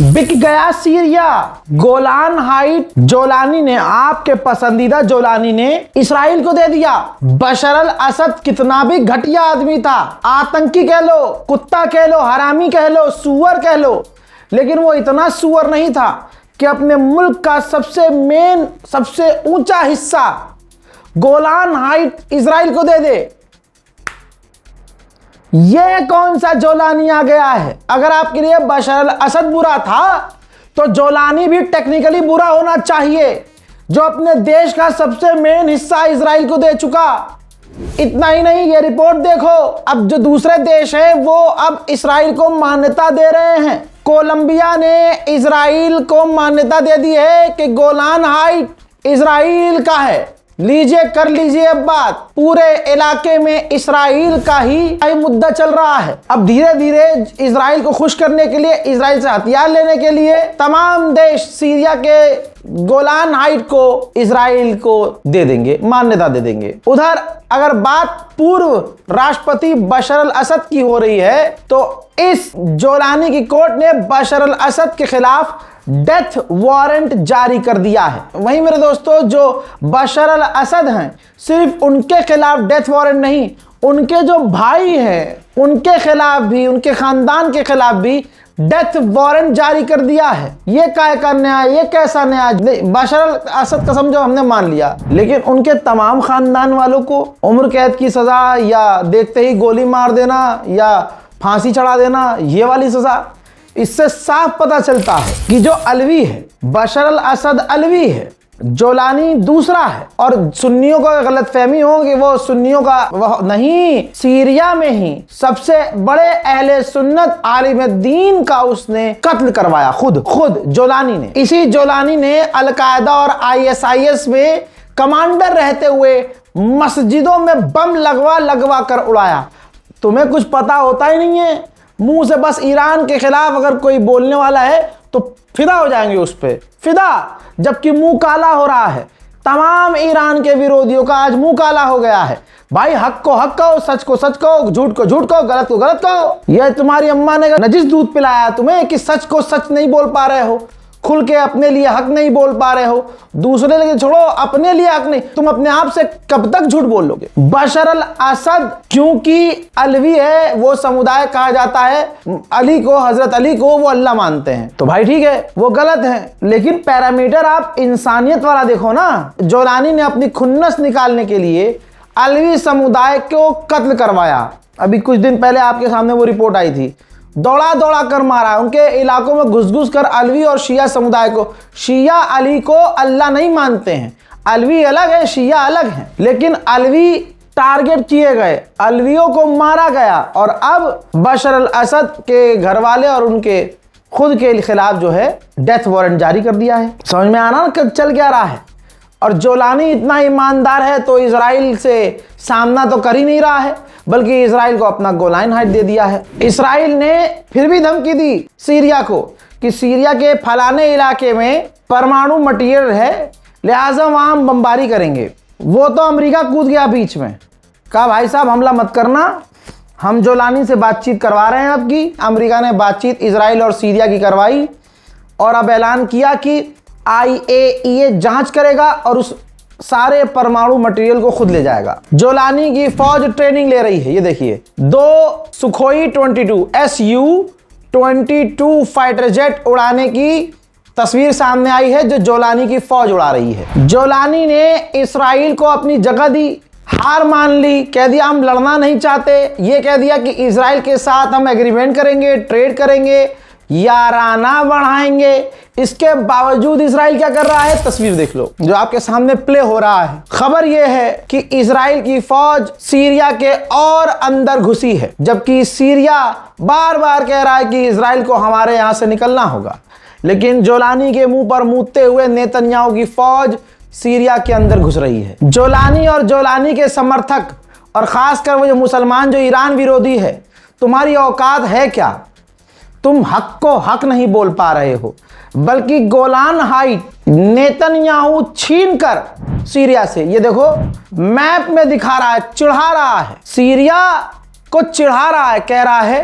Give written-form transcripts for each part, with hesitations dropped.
बिक गया Syria. Golan height जोलानी ने, आपके पसंदीदा जोलानी ने इसराइल को दे दिया। बशर अल असद कितना भी घटिया आदमी था, आतंकी कह लो, कुत्ता कह लो, हरामी कह लो, सुअर कह लो, लेकिन वो इतना सुअर नहीं था कि अपने मुल्क का सबसे ऊंचा हिस्सा गोलान हाइट इसराइल को दे दे। ये कौन सा जोलानी आ गया है? अगर आपके लिए बशर अल असद बुरा था तो जोलानी भी टेक्निकली बुरा होना चाहिए, जो अपने देश का सबसे मेन हिस्सा इसराइल को दे चुका। इतना ही नहीं, ये रिपोर्ट देखो, अब जो दूसरे देश हैं वो अब इसराइल को मान्यता दे रहे हैं। कोलंबिया ने इसराइल को मान्यता दे दी है कि गोलान हाइट इसराइल का है। लीजिए, कर लीजिए अब बात। पूरे इलाके में इसराइल का ही मुद्दा चल रहा है। अब धीरे धीरे इसराइल को खुश करने के लिए, इसराइल से हथियार लेने के लिए तमाम देश सीरिया के गोलान हाइट को इसराइल को दे देंगे, मान्यता दे देंगे। उधर अगर बात पूर्व राष्ट्रपति बशर अल असद की हो रही है तो इस जोलानी की कोर्ट ने बशर अल असद के खिलाफ डेथ वारंट जारी कर दिया है। वहीं मेरे दोस्तों, जो बशर अल असद हैं, सिर्फ उनके खिलाफ डेथ वारंट नहीं, उनके जो भाई हैं उनके खिलाफ भी, उनके खानदान के खिलाफ भी डेथ वारंट जारी कर दिया है। ये काय का न्याय, ये कैसा न्याय? बशर अल असद का समझो हमने मान लिया, लेकिन उनके तमाम खानदान वालों को उम्र कैद की सजा या देखते ही गोली मार देना या फांसी चढ़ा देना, ये वाली सजा। इससे साफ पता चलता है कि जो अलवी है, बशर अल असद अलवी है, जोलानी दूसरा है। और सुन्नियों को गलतफहमी हो कि वो सुन्नियों का वह नहीं, सीरिया में ही सबसे बड़े अहले सुन्नत आलिम दीन का उसने कत्ल करवाया, खुद जोलानी ने। इसी जोलानी ने अल-कायदा और ISIS में कमांडर रहते हुए मस्जिदों में बम लगवा कर उड़ाया। तुम्हें कुछ पता होता ही नहीं है, मुंह से बस ईरान के खिलाफ अगर कोई बोलने वाला है तो फिदा हो जाएंगे उस पे, फिदा, जबकि मुंह काला हो रहा है। तमाम ईरान के विरोधियों का आज मुंह काला हो गया है। भाई, हक को हक कहो, सच को सच कहो, झूठ को झूठ कहो, गलत को गलत कहो। यह तुम्हारी अम्मा ने नजिस दूध पिलाया तुम्हें कि सच को सच नहीं बोल पा रहे हो, खुल के अपने लिए हक नहीं बोल पा रहे हो, दूसरे लिए छोड़ो, अपने लिए हक नहीं। तुम अपने आप से कब तक झूठ बोल लोगे? बशर अल असद क्योंकि अलवी है, वो समुदाय कहा जाता है अली को, हजरत अली को वो अल्लाह मानते हैं, तो भाई ठीक है, वो गलत है, लेकिन पैरामीटर आप इंसानियत वाला देखो ना। जोलानी ने अपनी खुन्नस निकालने के लिए अलवी समुदाय को कत्ल करवाया। अभी कुछ दिन पहले आपके सामने वो रिपोर्ट आई थी, दौड़ा कर मारा, उनके इलाकों में घुस कर अलवी और शिया समुदाय को। शिया अली को अल्लाह नहीं मानते हैं, अलवी अलग है, शिया अलग है, लेकिन अलवी टारगेट किए गए, अलवियों को मारा गया। और अब बशर अल असद के घर वाले और उनके खुद के खिलाफ जो है डेथ वारंट जारी कर दिया है। समझ में आना चल क्या रहा है? और जोलानी इतना ईमानदार है तो इसराइल से सामना तो कर ही नहीं रहा है, बल्कि इसराइल को अपना गोलान हाइट दे दिया है। इसराइल ने फिर भी धमकी दी सीरिया को कि सीरिया के फलाने इलाके में परमाणु मटीरियल है, लिहाजा वहां हम बमबारी करेंगे। वो तो अमेरिका कूद गया बीच में, कहा भाई साहब हमला मत करना, हम जोलानी से बातचीत करवा रहे हैं। अब की अमेरिका ने बातचीत इसराइल और सीरिया की करवाई और अब ऐलान किया कि IAEA जांच करेगा और उस सारे परमाणु मटेरियल को खुद ले जाएगा। जोलानी की फौज ट्रेनिंग ले रही है। ये देखिए, 2 सुखोई 22 Su-22 फाइटर जेट उड़ाने की तस्वीर सामने आई है, जो जोलानी की फौज उड़ा रही है। जोलानी ने इसराइल को अपनी जगह दी, हार मान ली, कह दिया हम लड़ना नहीं चाहते। ये कह दिया कि इसराइल के साथ हम एग्रीमेंट करेंगे, ट्रेड करेंगे, याराना बढ़ाएंगे। इसके बावजूद इसराइल क्या कर रहा है? तस्वीर देख लो जो आपके सामने प्ले हो रहा है। खबर यह है कि इसराइल की फौज सीरिया के और अंदर घुसी है, जबकि सीरिया बार बार कह रहा है कि इसराइल को हमारे यहां से निकलना होगा। लेकिन जोलानी के मुंह पर मूतते हुए नेतन्याहू की फौज सीरिया के अंदर घुस रही है। जोलानी और जोलानी के समर्थक, और खासकर वो जो मुसलमान जो ईरान विरोधी है, तुम्हारी औकात है क्या? तुम हक को हक नहीं बोल पा रहे हो, बल्कि गोलान हाइट नेतन्याहू छीन कर सीरिया से, ये देखो मैप में दिखा रहा है, चिढ़ा रहा है, सीरिया को चिढ़ा रहा है, कह रहा है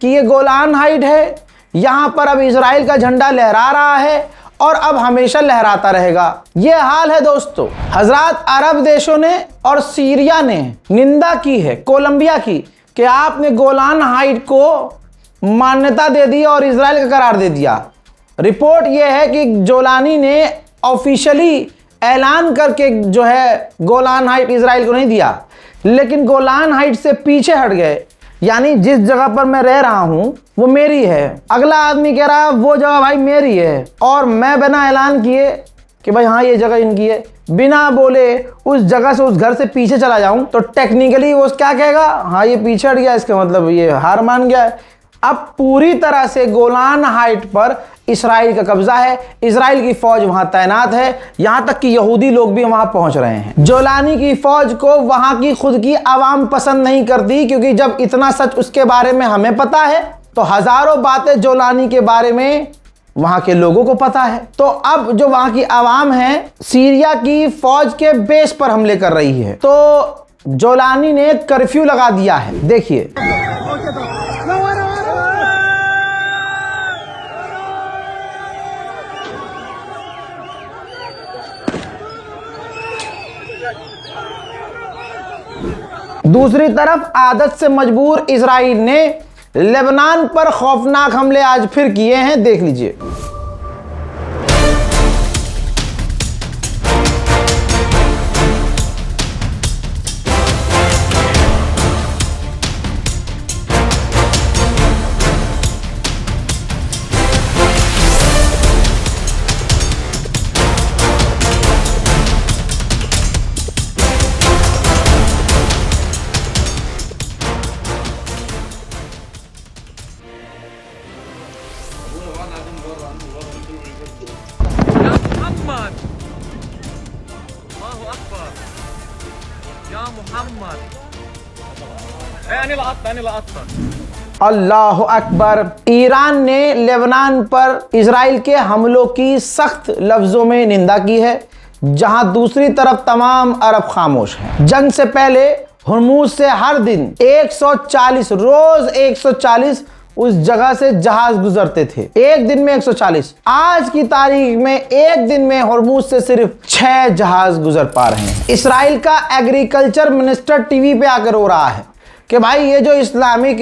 कि ये गोलान हाइट है, यहां पर अब इजराइल का झंडा लहरा रहा है और अब हमेशा लहराता रहेगा। यह हाल है दोस्तों। हजरात, अरब देशों ने और सीरिया ने निंदा की है कोलंबिया की कि आपने गोलान हाइट को मान्यता दे दी और इजराइल का करार दे दिया। रिपोर्ट यह है कि जोलानी ने ऑफिशियली ऐलान करके जो है गोलान हाइट इजराइल को नहीं दिया, लेकिन गोलान हाइट से पीछे हट गए। यानी जिस जगह पर मैं रह रहा हूं वो मेरी है। अगला आदमी कह रहा है वो जगह भाई मेरी है, और मैं बिना ऐलान किए कि भाई हाँ ये जगह इनकी है, बिना बोले उस जगह से उस घर से पीछे चला जाऊं तो टेक्निकली वो क्या कहेगा, हाँ ये पीछे हट गया, इसका मतलब ये हार मान गया है। अब पूरी तरह से गोलान हाइट पर इजराइल का कब्जा है, इजराइल की फौज वहां तैनात है, यहां तक कि यहूदी लोग भी वहां पहुंच रहे हैं। जोलानी की फौज को वहां की खुद की आवाम पसंद नहीं करती, क्योंकि जब इतना सच उसके बारे में हमें पता है तो हजारों बातें जोलानी के बारे में वहां के लोगों को पता है। तो अब जो वहां की आवाम है सीरिया की फौज के बेस पर हमले कर रही है, तो जोलानी ने कर्फ्यू लगा दिया है। देखिए दूसरी तरफ आदत से मजबूर इजराइल ने लेबनान पर खौफनाक हमले आज फिर किए हैं। देख लीजिए। अल्लाह अकबर। ईरान ने लेबनान पर इजराइल के हमलों की सख्त लफ्जों में निंदा की है, जहां दूसरी तरफ तमाम अरब खामोश हैं। जंग से पहले हुर्मुज से हर दिन 140 रोज 140 उस जगह से जहाज गुजरते थे, एक दिन में 140। आज की तारीख में एक दिन में हुर्मुज से सिर्फ 6 जहाज गुजर पा रहे हैं। इजराइल का एग्रीकल्चर मिनिस्टर टीवी पे आकर रो रहा है कि भाई ये जो इस्लामिक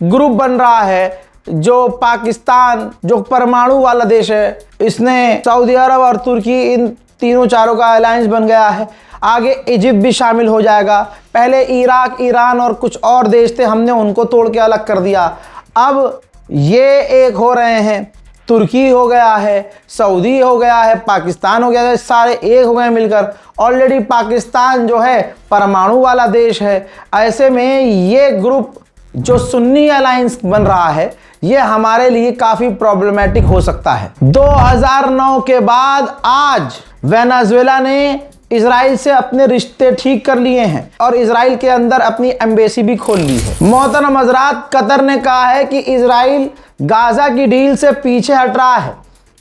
ग्रुप बन रहा है, जो पाकिस्तान जो परमाणु वाला देश है, इसने सऊदी अरब और तुर्की इन तीनों चारों का अलायंस बन गया है, आगे इजिप्ट भी शामिल हो जाएगा। पहले इराक, ईरान और कुछ और देश थे, हमने उनको तोड़ के अलग कर दिया। अब ये एक हो रहे हैं, तुर्की हो गया है, सऊदी हो गया है, पाकिस्तान हो गया है, सारे एक हो गए मिलकर। ऑलरेडी पाकिस्तान जो है परमाणु वाला देश है। ऐसे में ये ग्रुप जो सुन्नी अलायंस बन रहा है, ये हमारे लिए काफ़ी प्रॉब्लमेटिक हो सकता है। 2009 के बाद आज वेनेजुएला ने इजराइल से अपने रिश्ते ठीक कर लिए हैं और इजराइल के अंदर अपनी एम्बेसी भी खोल ली है। मोहतरम हजरात, कतर ने कहा है कि इजराइल गाजा की डील से पीछे हट रहा है,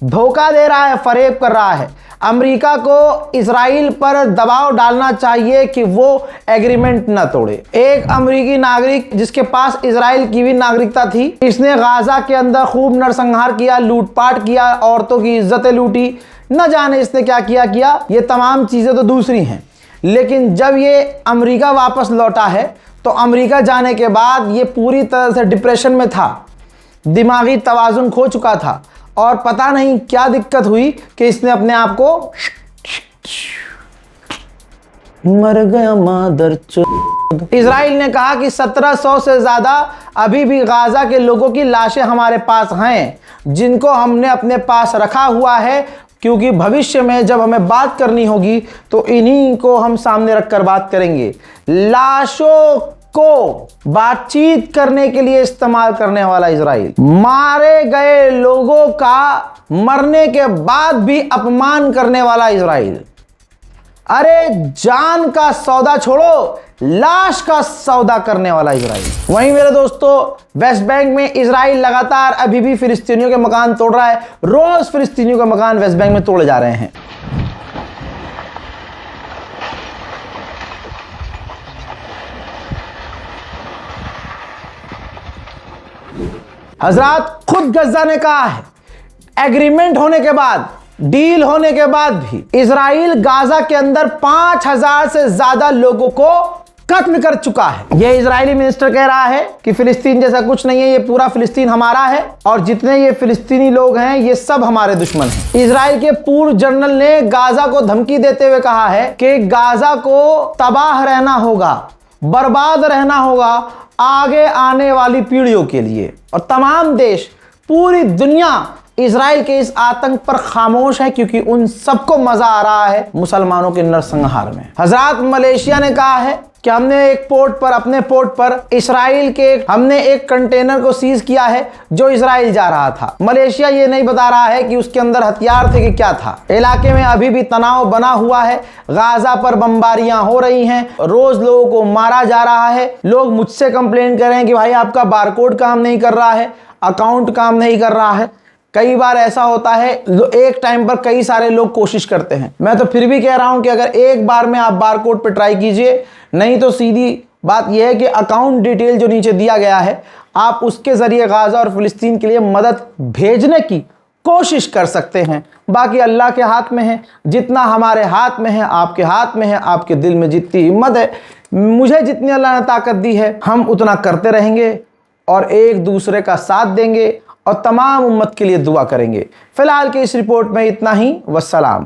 धोखा दे रहा है, फरेब कर रहा है। अमेरिका को इजराइल पर दबाव डालना चाहिए कि वो एग्रीमेंट न तोड़े। एक अमेरिकी नागरिक जिसके पास इजराइल की भी नागरिकता थी, इसने गाजा के अंदर खूब नरसंहार किया, लूटपाट किया, औरतों की इज्जतें लूटी, न जाने इसने क्या किया। ये तमाम चीज़ें तो दूसरी हैं, लेकिन जब ये अमेरिका वापस लौटा है तो अमेरिका जाने के बाद ये पूरी तरह से डिप्रेशन में था, दिमागी तवाज़ुन खो चुका था, और पता नहीं क्या दिक्कत हुई कि इसने अपने आप को मर गया मादर चोद। इजराइल ने कहा कि 1700 से ज़्यादा अभी भी गाजा के लोगों की लाशें हमारे पास हैं, जिनको हमने अपने पास रखा हुआ है, क्योंकि भविष्य में जब हमें बात करनी होगी तो इन्हीं को हम सामने रखकर बात करेंगे। लाशों को बातचीत करने के लिए इस्तेमाल करने वाला इजराइल, मारे गए लोगों का मरने के बाद भी अपमान करने वाला इजराइल। अरे जान का सौदा छोड़ो, लाश का सौदा करने वाला इजराइल। वहीं मेरे दोस्तों, वेस्ट बैंक में इजराइल लगातार अभी भी फिलिस्तीनियों के मकान तोड़ रहा है। रोज फिलिस्तीनियों के मकान वेस्ट बैंक में तोड़े जा रहे हैं। हजरात खुद गज्जा ने कहा है, एग्रीमेंट होने के बाद, डील होने के बाद भी इजराइल गाजा के अंदर 5000 से ज्यादा लोगों को खत्म कर चुका है। यह इजरायली मिनिस्टर कह रहा है कि फिलिस्तीन जैसा कुछ नहीं है, ये पूरा फिलिस्तीन हमारा है और जितने ये फिलिस्तीनी लोग हैं ये सब हमारे दुश्मन हैं। इजराइल के पूर्व जनरल ने गाजा को धमकी देते हुए कहा है कि गाजा को तबाह रहना होगा, बर्बाद रहना होगा आगे आने वाली पीढ़ियों के लिए। और तमाम देश, पूरी दुनिया इजराइल के इस आतंक पर खामोश है क्योंकि उन सबको मजा आ रहा है मुसलमानों के नरसंहार में। हजरात मलेशिया ने कहा है कि हमने एक पोर्ट पर, अपने पोर्ट पर इजराइल के हमने एक कंटेनर को सीज किया है जो इजराइल जा रहा था। मलेशिया ये नहीं बता रहा है कि उसके अंदर हथियार थे कि क्या था। इलाके में अभी भी तनाव बना हुआ है, गाजा पर बमबारियां हो रही हैं, रोज लोगों को मारा जा रहा है। लोग मुझसे कंप्लेन कर रहे हैं कि भाई आपका बारकोड काम नहीं कर रहा है, अकाउंट काम नहीं कर रहा है। कई बार ऐसा होता है, एक टाइम पर कई सारे लोग कोशिश करते हैं। मैं तो फिर भी कह रहा हूं कि अगर एक बार में आप बारकोड पे ट्राई कीजिए, नहीं तो सीधी बात यह है कि अकाउंट डिटेल जो नीचे दिया गया है आप उसके जरिए गाजा और फिलिस्तीन के लिए मदद भेजने की कोशिश कर सकते हैं। बाकी अल्लाह के हाथ में है, जितना हमारे हाथ में है आपके हाथ में है। आपके दिल में जितनी हिम्मत है, मुझे जितनी अल्लाह ने ताकत दी है, हम उतना करते रहेंगे और एक दूसरे का साथ देंगे और तमाम उम्मत के लिए दुआ करेंगे। फिलहाल की इस रिपोर्ट में इतना ही। वस्सलाम।